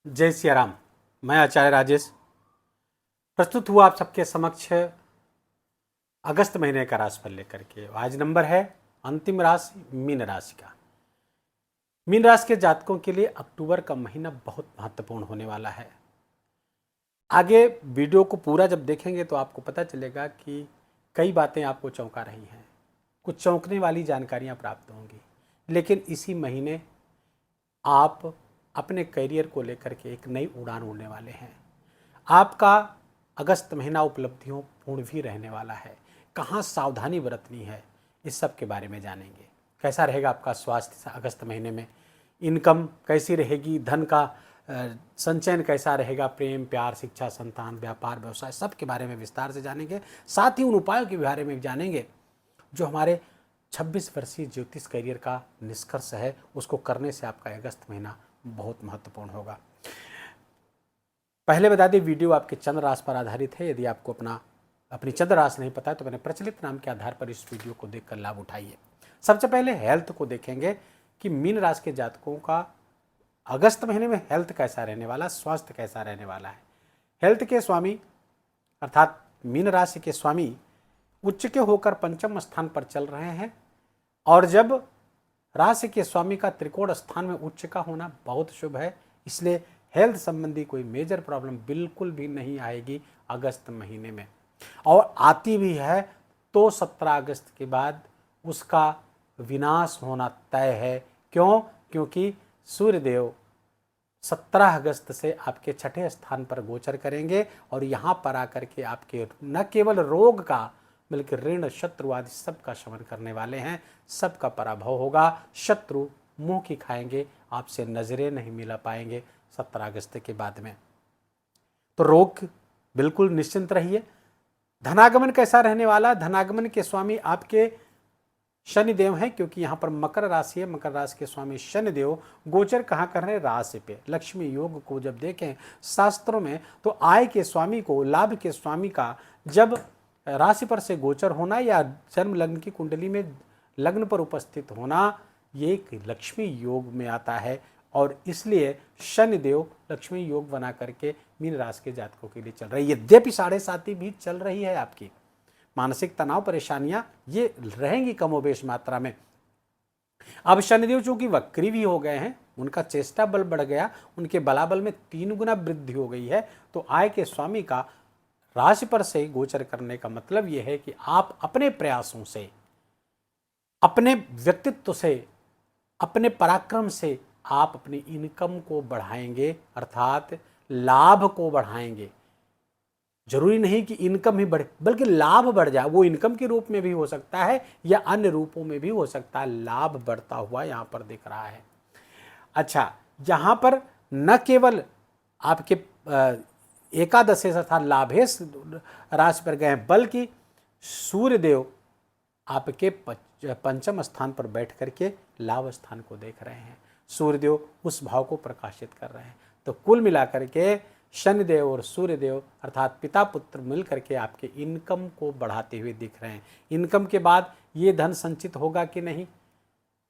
जय सिया राम। मैं आचार्य राजेश प्रस्तुत हुआ आप सबके समक्ष अगस्त महीने का राशिफल लेकर के। आज नंबर है अंतिम राशि मीन राशि का। मीन राशि के जातकों के लिए अक्टूबर का महीना बहुत महत्वपूर्ण होने वाला है। आगे वीडियो को पूरा जब देखेंगे तो आपको पता चलेगा कि कई बातें आपको चौंका रही हैं, कुछ चौंकने वाली जानकारियां प्राप्त होंगी। लेकिन इसी महीने आप अपने करियर को लेकर के एक नई उड़ान उड़ने वाले हैं। आपका अगस्त महीना उपलब्धियों पूर्ण भी रहने वाला है। कहाँ सावधानी बरतनी है, इस सब के बारे में जानेंगे। कैसा रहेगा आपका स्वास्थ्य अगस्त महीने में, इनकम कैसी रहेगी, धन का संचयन कैसा रहेगा, प्रेम प्यार शिक्षा संतान व्यापार व्यवसाय सब के बारे में विस्तार से जानेंगे। साथ ही उन उपायों के बारे में जानेंगे जो हमारे 26 वर्षीय ज्योतिष करियर का निष्कर्ष है। उसको करने से आपका अगस्त महीना बहुत महत्वपूर्ण होगा। पहले बता दें, वीडियो आपके चंद्र राशि पर आधारित है। यदि आपको अपनी चंद्र राशि नहीं पता है तो मैंने प्रचलित नाम के आधार पर इस वीडियो को देखकर लाभ उठाइए। सबसे पहले हेल्थ को देखेंगे कि मीन राशि के जातकों का अगस्त महीने में हेल्थ कैसा रहने वाला, स्वास्थ्य कैसा रहने वाला है। हेल्थ के स्वामी अर्थात मीन राशि के स्वामी उच्च के होकर पंचम स्थान पर चल रहे हैं, और जब राशि के स्वामी का त्रिकोण स्थान में उच्च का होना बहुत शुभ है। इसलिए हेल्थ संबंधी कोई मेजर प्रॉब्लम बिल्कुल भी नहीं आएगी अगस्त महीने में, और आती भी है तो 17 अगस्त के बाद उसका विनाश होना तय है। क्यों? क्योंकि सूर्यदेव 17 अगस्त से आपके छठे स्थान पर गोचर करेंगे और यहाँ पर आकर के आपके न केवल रोग का बल्कि ऋण शत्रु आदि सबका शमन करने वाले हैं। सबका पराभव होगा, शत्रु मुंह की खाएंगे, आपसे नजरें नहीं मिला पाएंगे 17 अगस्त के बाद में। तो रोग बिल्कुल निश्चिंत रहिए। धनागमन कैसा रहने वाला? धनागमन के स्वामी आपके शनिदेव हैं, क्योंकि यहाँ पर मकर राशि है। मकर राशि के स्वामी शनिदेव गोचर कहाँ कर रहे हैं? राशि पे। लक्ष्मी योग को जब देखें शास्त्रों में तो आय के स्वामी को, लाभ के स्वामी का जब राशि पर से गोचर होना या जन्म लग्न की कुंडली में लग्न पर उपस्थित होना, ये एक लक्ष्मी योग में आता है। और इसलिए शनिदेव लक्ष्मी योग बना करके मीन राशि के जातकों के लिए चल रही है। यद्यपि 7.5 भी चल रही है, आपकी मानसिक तनाव परेशानियां ये रहेंगी कमोबेश मात्रा में। अब शनिदेव चूंकि वक्री भी हो गए हैं, उनका चेष्टा बल बढ़ गया, उनके बलाबल में 3 गुना वृद्धि हो गई है। तो आय के स्वामी का राशि पर से गोचर करने का मतलब यह है कि आप अपने प्रयासों से, अपने व्यक्तित्व से, अपने पराक्रम से आप अपनी इनकम को बढ़ाएंगे, अर्थात लाभ को बढ़ाएंगे। जरूरी नहीं कि इनकम ही बढ़े, बल्कि लाभ बढ़ जाए। वो इनकम के रूप में भी हो सकता है या अन्य रूपों में भी हो सकता है। लाभ बढ़ता हुआ यहां पर दिख रहा है। अच्छा, यहां पर न केवल आपके एकादशेश अर्थात लाभेश राशि पर गए हैं, बल्कि सूर्यदेव आपके पंचम स्थान पर बैठ करके लाभ स्थान को देख रहे हैं। सूर्यदेव उस भाव को प्रकाशित कर रहे हैं। तो कुल मिलाकर के शनिदेव और सूर्यदेव अर्थात पिता पुत्र मिल करके आपके इनकम को बढ़ाते हुए दिख रहे हैं। इनकम के बाद ये धन संचित होगा कि नहीं,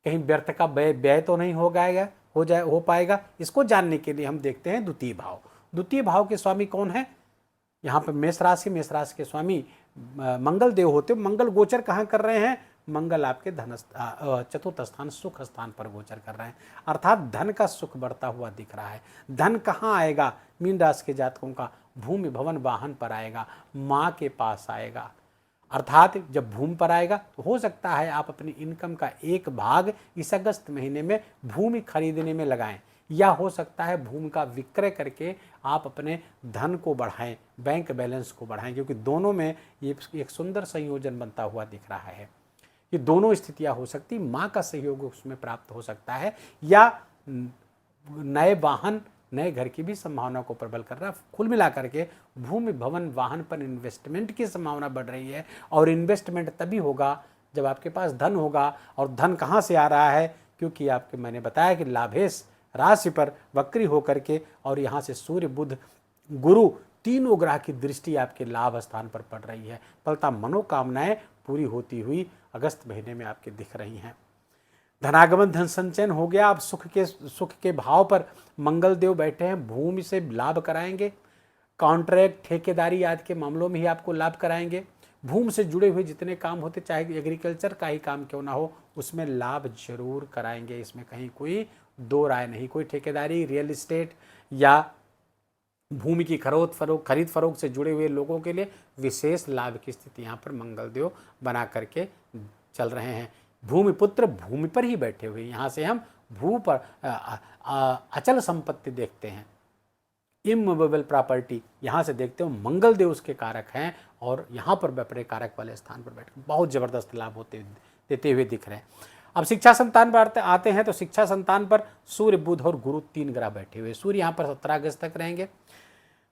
कहीं व्यर्थ का व्यय तो नहीं हो पाएगा। इसको जानने के लिए हम देखते हैं द्वितीय भाव। द्वितीय भाव के स्वामी कौन है? यहाँ पर मेष राशि के स्वामी मंगल देव होते। मंगल गोचर कहाँ कर रहे हैं? मंगल आपके चतुर्थ स्थान सुख स्थान पर गोचर कर रहे हैं, अर्थात धन का सुख बढ़ता हुआ दिख रहा है। धन कहाँ आएगा? मीन राशि के जातकों का भूमि भवन वाहन पर आएगा, माँ के पास आएगा। अर्थात जब भूमि पर आएगा तो हो सकता है आप अपनी इनकम का एक भाग इस अगस्त महीने में भूमि खरीदने में लगाएं, या हो सकता है भूमि का विक्रय करके आप अपने धन को बढ़ाएं, बैंक बैलेंस को बढ़ाएं, क्योंकि दोनों में ये एक सुंदर संयोजन बनता हुआ दिख रहा है। ये दोनों स्थितियां हो सकती, माँ का सहयोग उसमें प्राप्त हो सकता है, या नए वाहन नए घर की भी संभावना को प्रबल कर रहा है। कुल मिलाकर के भूमि भवन वाहन पर इन्वेस्टमेंट की संभावना बढ़ रही है, और इन्वेस्टमेंट तभी होगा जब आपके पास धन होगा। और धन कहाँ से आ रहा है? क्योंकि मैंने बताया कि लाभेश राशि पर वक्री होकर के और यहाँ से सूर्य बुध गुरु तीनों ग्रह की दृष्टि आपके लाभ स्थान पर पड़ रही है। फलता मनोकामनाएं पूरी होती हुई अगस्त महीने में आपके दिख रही हैं। धनागमन धन संचयन हो गया। अब सुख के भाव पर मंगल देव बैठे हैं, भूमि से लाभ कराएंगे। कॉन्ट्रैक्ट, ठेकेदारी आदि के मामलों में ही आपको लाभ कराएंगे। भूमि से जुड़े हुए जितने काम होते, चाहे एग्रीकल्चर का ही काम क्यों ना हो, उसमें लाभ जरूर कराएंगे। इसमें कहीं कोई दो राय नहीं। कोई ठेकेदारी, रियल एस्टेट या भूमि की खरीद फरोख्त से जुड़े हुए लोगों के लिए विशेष लाभ की स्थिति यहाँ पर मंगलदेव बना करके चल रहे हैं। भूमिपुत्र भूमि पर ही बैठे हुए, यहाँ से हम भू पर अचल संपत्ति देखते हैं, इमूवेबल प्रॉपर्टी यहाँ से देखते हो। मंगल देव उसके कारक हैं और यहाँ पर बपरे कारक वाले स्थान पर बैठ बहुत जबरदस्त लाभ देते हुए दिख रहे हैं। अब शिक्षा संतान पर आते हैं तो शिक्षा संतान पर सूर्य, बुध और गुरु 3 ग्रह बैठे हुए। सूर्य यहाँ पर 17 अगस्त तक रहेंगे,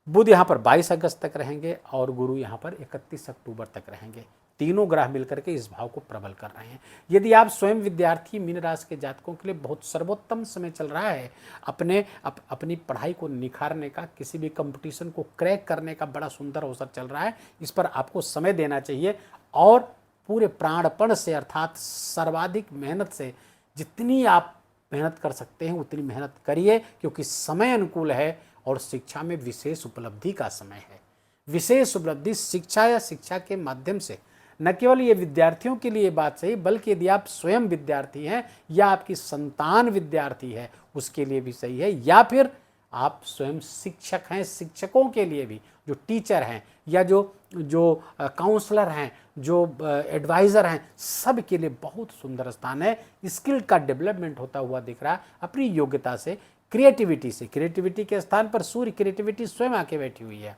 बुध यहाँ पर 22 अगस्त तक रहेंगे और गुरु यहाँ पर 31 अक्टूबर तक रहेंगे। तीनों ग्रह मिलकर के इस भाव को प्रबल कर रहे हैं। यदि आप स्वयं विद्यार्थी, मीन राशि के जातकों के लिए बहुत सर्वोत्तम समय चल रहा है। अपनी पढ़ाई को निखारने का, किसी भी कंपटीशन को क्रैक करने का बड़ा सुंदर अवसर चल रहा है। इस पर आपको समय देना चाहिए और पूरे प्राणपण से अर्थात सर्वाधिक मेहनत से जितनी आप मेहनत कर सकते हैं उतनी मेहनत करिए, क्योंकि समय अनुकूल है और शिक्षा में विशेष उपलब्धि का समय है। विशेष उपलब्धि शिक्षा या शिक्षा के माध्यम से, न केवल ये विद्यार्थियों के लिए बात सही, बल्कि यदि आप स्वयं विद्यार्थी हैं या आपकी संतान विद्यार्थी है उसके लिए भी सही है, या फिर आप स्वयं शिक्षक हैं, शिक्षकों के लिए भी, जो टीचर हैं या जो काउंसलर हैं, जो एडवाइज़र हैं, सब के लिए बहुत सुंदर स्थान है। स्किल का डेवलपमेंट होता हुआ दिख रहा है अपनी योग्यता से, क्रिएटिविटी से। क्रिएटिविटी के स्थान पर सूर्य क्रिएटिविटी स्वयं आके बैठी हुई है,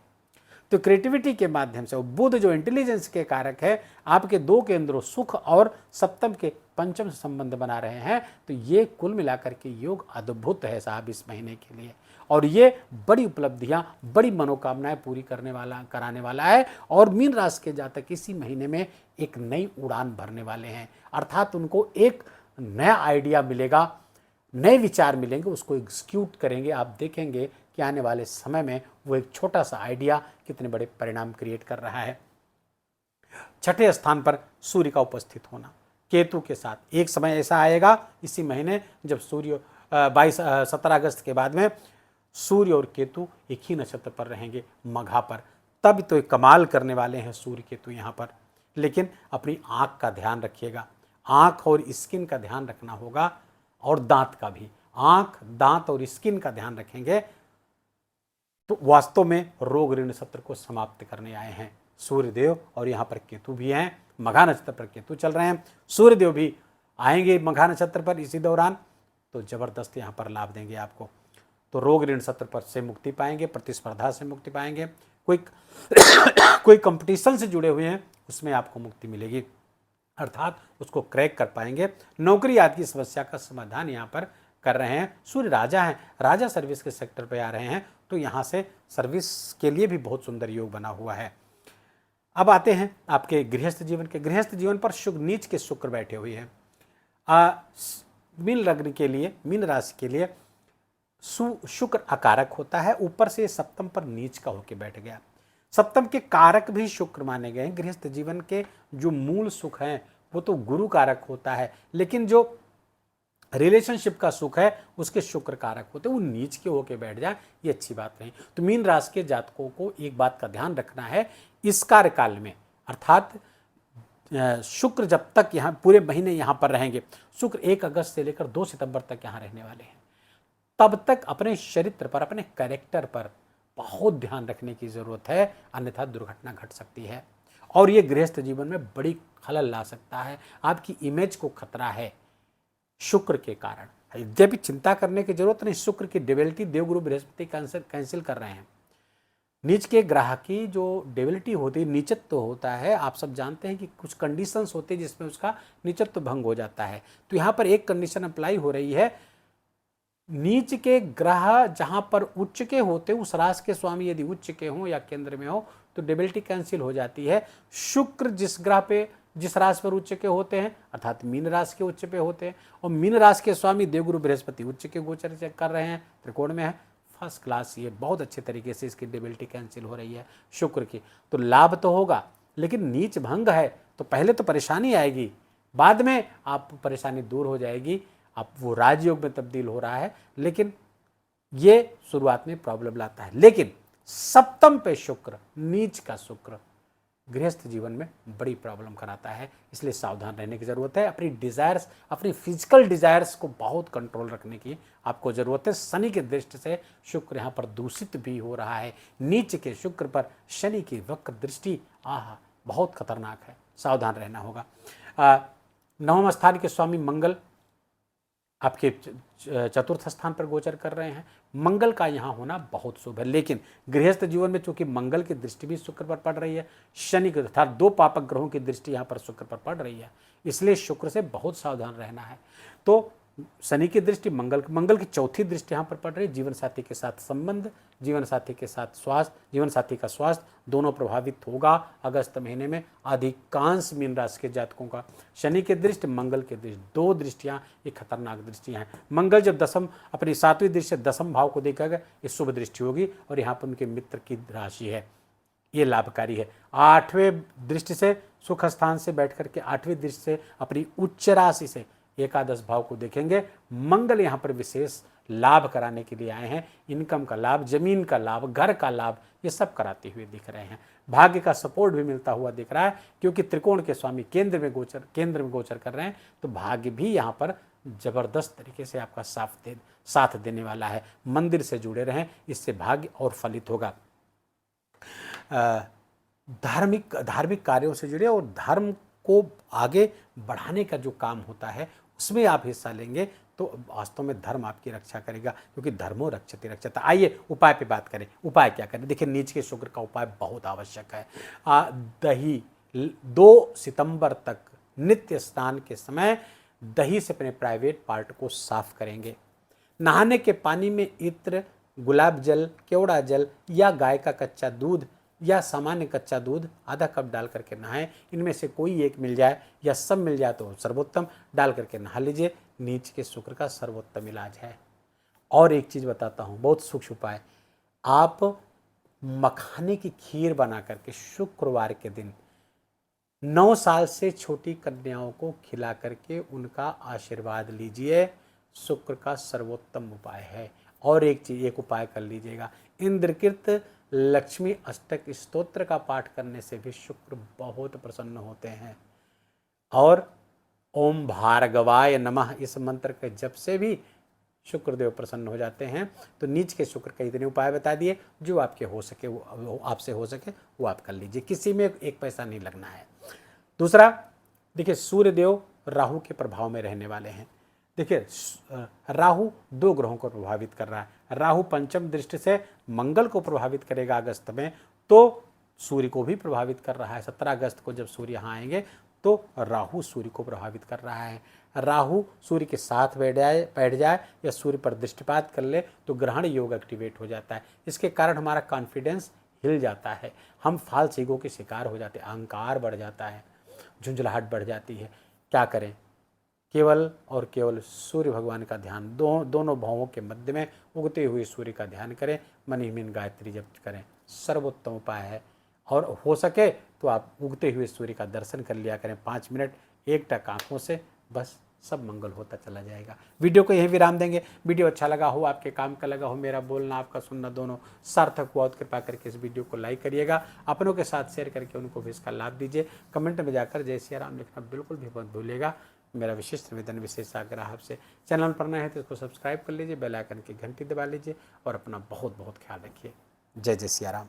तो क्रिएटिविटी के माध्यम से बुध जो इंटेलिजेंस के कारक है, आपके 2 केंद्रों सुख और सप्तम के पंचम से संबंध बना रहे हैं। तो ये कुल मिलाकर के योग अद्भुत है साहब इस महीने के लिए, और ये बड़ी उपलब्धियां, बड़ी मनोकामनाएं पूरी कराने वाला है। और मीन राशि के जातक इसी महीने में एक नई उड़ान भरने वाले हैं, अर्थात उनको एक नया आइडिया मिलेगा, नए विचार मिलेंगे, उसको एग्जीक्यूट करेंगे। आप देखेंगे कि आने वाले समय में वो एक छोटा सा आइडिया कितने बड़े परिणाम क्रिएट कर रहा है। छठे स्थान पर सूर्य का उपस्थित होना केतु के साथ, एक समय ऐसा आएगा इसी महीने जब सूर्य 17 अगस्त के बाद में सूर्य और केतु एक ही नक्षत्र पर रहेंगे, मघा पर। तब तो एक कमाल करने वाले हैं सूर्य केतु यहाँ पर। लेकिन अपनी आँख का ध्यान रखिएगा, आँख और स्किन का ध्यान रखना होगा, और दांत का भी। आँख, दांत और स्किन का ध्यान रखेंगे तो वास्तव में रोग ऋण सत्र को समाप्त करने आए हैं सूर्यदेव। और यहाँ पर केतु भी हैं, मघा नक्षत्र पर केतु चल रहे हैं, सूर्यदेव भी आएंगे मघा नक्षत्र पर इसी दौरान, तो जबरदस्त यहाँ पर लाभ देंगे आपको। तो रोग ऋण सत्र पर से मुक्ति पाएंगे, प्रतिस्पर्धा से मुक्ति पाएंगे, कोई कंपटीशन से जुड़े हुए हैं उसमें आपको मुक्ति मिलेगी, अर्थात उसको क्रैक कर पाएंगे। नौकरी आदि की समस्या का समाधान यहाँ पर कर रहे हैं। सूर्य राजा हैं, राजा सर्विस के सेक्टर पे आ रहे हैं, तो यहाँ से सर्विस के लिए भी बहुत सुंदर योग बना हुआ है। अब आते हैं आपके गृहस्थ जीवन के। गृहस्थ जीवन पर नीच के शुक्र बैठे हुए हैं। मीन लग्न के लिए, मीन राशि के लिए शुक्र अकारक होता है, ऊपर से सप्तम पर नीच का होकर बैठ गया। सप्तम के कारक भी शुक्र माने गए हैं। गृहस्थ जीवन के जो मूल सुख हैं वो तो गुरु कारक होता है, लेकिन जो रिलेशनशिप का सुख है उसके शुक्र कारक होते हैं, वो नीच के होके बैठ जाए, ये अच्छी बात नहीं। तो मीन राशि के जातकों को एक बात का ध्यान रखना है, इस कार्यकाल में अर्थात शुक्र जब तक यहाँ पूरे महीने यहाँ पर रहेंगे, शुक्र 1 अगस्त से लेकर 2 सितंबर तक यहाँ रहने वाले हैं, तब तक अपने चरित्र पर, अपने कैरेक्टर पर बहुत ध्यान रखने की जरूरत है, अन्यथा दुर्घटना घट सकती है और ये गृहस्थ जीवन में बड़ी खलल ला सकता है। आपकी इमेज को खतरा है शुक्र के कारण। यद्यपि चिंता करने की जरूरत नहीं, शुक्र की डेबिलिटी देवगुरु बृहस्पति कैंसिल कर रहे हैं। नीच के ग्रह की जो डेबिलिटी होती है, नीचत्व होता है, आप सब जानते हैं कि कुछ कंडीशंस होते हैं जिसमें उसका नीचत्व भंग हो जाता है। तो यहाँ पर एक कंडीशन अप्लाई हो रही है, नीच के ग्रह जहां पर उच्च के होते हैं, उस राशि के स्वामी यदि उच्च के हों या केंद्र में हो तो डेबिलिटी कैंसिल हो जाती है। शुक्र जिस ग्रह पे, जिस राशि पर उच्च के होते हैं, अर्थात मीन राशि के उच्च पे होते हैं, और मीन राशि के स्वामी देवगुरु बृहस्पति उच्च के गोचर कर रहे हैं, त्रिकोण में है, फर्स्ट क्लास, ये बहुत अच्छे तरीके से इसकी डेबिलिटी कैंसिल हो रही है शुक्र की। तो लाभ तो होगा, लेकिन नीच भंग है तो पहले तो परेशानी आएगी, बाद में आप परेशानी दूर हो जाएगी, आप वो राजयोग में तब्दील हो रहा है, लेकिन ये शुरुआत में प्रॉब्लम लाता है। लेकिन सप्तम पे शुक्र, नीच का शुक्र गृहस्थ जीवन में बड़ी प्रॉब्लम कराता है, इसलिए सावधान रहने की ज़रूरत है। अपनी डिज़ायर्स, अपनी फिजिकल डिज़ायर्स को बहुत कंट्रोल रखने की आपको ज़रूरत है। शनि की दृष्टि से शुक्र यहाँ पर दूषित भी हो रहा है। नीच के शुक्र पर शनि की वक्र दृष्टि बहुत खतरनाक है, सावधान रहना होगा। नवम स्थान के स्वामी मंगल आपके चतुर्थ स्थान पर गोचर कर रहे हैं। मंगल का यहाँ होना बहुत शुभ है, लेकिन गृहस्थ जीवन में चूंकि मंगल की दृष्टि भी शुक्र पर पड़ रही है, शनि के अर्थात दो पापक ग्रहों की दृष्टि यहाँ पर शुक्र पर पड़ रही है, इसलिए शुक्र से बहुत सावधान रहना है। तो शनि की दृष्टि, मंगल की चौथी दृष्टि यहाँ पर पड़ रही है। जीवन साथी के साथ संबंध, जीवन साथी के साथ स्वास्थ्य, जीवन साथी का स्वास्थ्य दोनों प्रभावित होगा अगस्त महीने में अधिकांश मीन राशि के जातकों का। शनि की दृष्टि, मंगल की दृष्टि, दो दृष्टियाँ ये खतरनाक दृष्टियाँ हैं। मंगल जब दसम अपनी सातवीं दृष्टि से दसम भाव को देखेगा, ये शुभ दृष्टि होगी और यहाँ पर उनके मित्र की राशि है, ये लाभकारी है। आठवें दृष्टि से सुख स्थान से बैठ करके आठवीं दृष्टि से अपनी उच्च राशि से एकादश भाव को देखेंगे। मंगल यहाँ पर विशेष लाभ कराने के लिए आए हैं। इनकम का लाभ, जमीन का लाभ, घर का लाभ, ये सब कराते हुए दिख रहे हैं। भाग्य का सपोर्ट भी मिलता हुआ दिख रहा है, क्योंकि त्रिकोण के स्वामी केंद्र में गोचर कर रहे हैं, तो भाग्य भी यहाँ पर जबरदस्त तरीके से आपका साथ देने वाला है। मंदिर से जुड़े रहें, इससे भाग्य और फलित होगा। धार्मिक कार्यों से जुड़े और धर्म को आगे बढ़ाने का जो काम होता है उसमें आप हिस्सा लेंगे तो वास्तव में धर्म आपकी रक्षा करेगा, क्योंकि धर्मो रक्षति रक्षता। आइए उपाय पे बात करें। उपाय क्या करें? देखिए, नीच के शुक्र का उपाय बहुत आवश्यक है। दही 2 सितंबर तक नित्य स्नान के समय दही से अपने प्राइवेट पार्ट को साफ करेंगे। नहाने के पानी में इत्र, गुलाब जल, केवड़ा जल या गाय का कच्चा दूध या सामान्य कच्चा दूध आधा कप डाल करके नहाएं। इनमें से कोई एक मिल जाए या सब मिल जाए तो सर्वोत्तम, डाल करके नहा लीजिए। नीच के शुक्र का सर्वोत्तम इलाज है। और एक चीज़ बताता हूँ, बहुत सूक्ष्म उपाय। आप मखाने की खीर बना करके शुक्रवार के दिन 9 साल से छोटी कन्याओं को खिला करके उनका आशीर्वाद लीजिए। शुक्र का सर्वोत्तम उपाय है। और एक उपाय कर लीजिएगा, इंद्रकृत लक्ष्मी अष्टक स्तोत्र का पाठ करने से भी शुक्र बहुत प्रसन्न होते हैं। और ओम भार्गवाय नमः इस मंत्र के जप से भी शुक्रदेव प्रसन्न हो जाते हैं। तो नीच के शुक्र के इतने उपाय बता दिए, जो आपके हो सके वो आपसे हो सके वो आप कर लीजिए, किसी में एक पैसा नहीं लगना है। दूसरा, देखिए, सूर्यदेव राहु के प्रभाव में रहने वाले हैं। देखिए, राहु 2 ग्रहों को प्रभावित कर रहा है। राहु पंचम दृष्टि से मंगल को प्रभावित करेगा अगस्त में, तो सूर्य को भी प्रभावित कर रहा है। 17 अगस्त को जब सूर्य यहाँ आएंगे तो राहु सूर्य को प्रभावित कर रहा है। राहु सूर्य के साथ बैठ जाए या सूर्य पर दृष्टिपात कर ले तो ग्रहण योग एक्टिवेट हो जाता है। इसके कारण हमारा कॉन्फिडेंस हिल जाता है, हम फाल्स ईगो के शिकार हो जाते हैं, अहंकार बढ़ जाता है, झुंझलाहट बढ़ जाती है। क्या करें? केवल और केवल सूर्य भगवान का ध्यान, दोनों भावों के मध्य में उगते हुए सूर्य का ध्यान करें, मनीमीन गायत्री जप करें, सर्वोत्तम उपाय है। और हो सके तो आप उगते हुए सूर्य का दर्शन कर लिया करें 5 मिनट एकटक आँखों से, बस सब मंगल होता चला जाएगा। वीडियो को यहीं विराम देंगे। वीडियो अच्छा लगा हो, आपके काम का लगा हो, मेरा बोलना आपका सुनना दोनों सार्थक हुआ, तो कृपा करके इस वीडियो को लाइक करिएगा, अपनों के साथ शेयर करके उनको भी इसका लाभ दीजिए। कमेंट में जाकर जय सिया राम लिखना बिल्कुल भी मत भूलिएगा। मेरा विशेष निवेदन, विशेष आग्रह आपसे, चैनल पर नए हैं तो इसको सब्सक्राइब कर लीजिए, बेल आइकन की घंटी दबा लीजिए और अपना बहुत बहुत ख्याल रखिए। जय जय सिया राम।